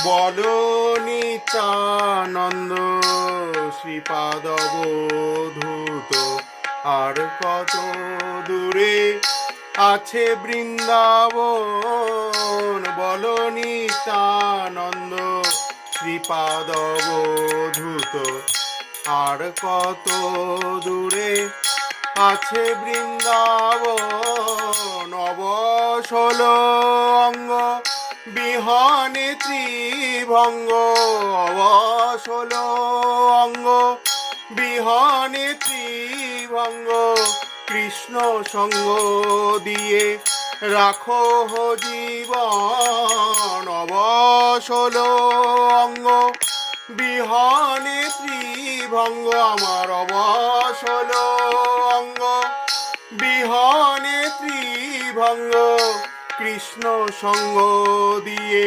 বলো নিত্যানন্দ শ্রীপাদ অবধূত, আর কত দূরে আছে বৃন্দাবন। বলো নিত্যানন্দ শ্রীপাদ অবধূত, আর কত দূরে আছে বৃন্দাবন। অবসল অঙ্গ বিহনে ত্রিভঙ্গ, অবসল অঙ্গ বিহনে ত্রিভঙ্গ। কৃষ্ণ সঙ্গ দিয়ে রাখো জীবন। অবসল অঙ্গ বিহনে ত্রিভঙ্গ, আমার অবসল অঙ্গ বিহনে ত্রিভঙ্গ। কৃষ্ণ সঙ্গ দিয়ে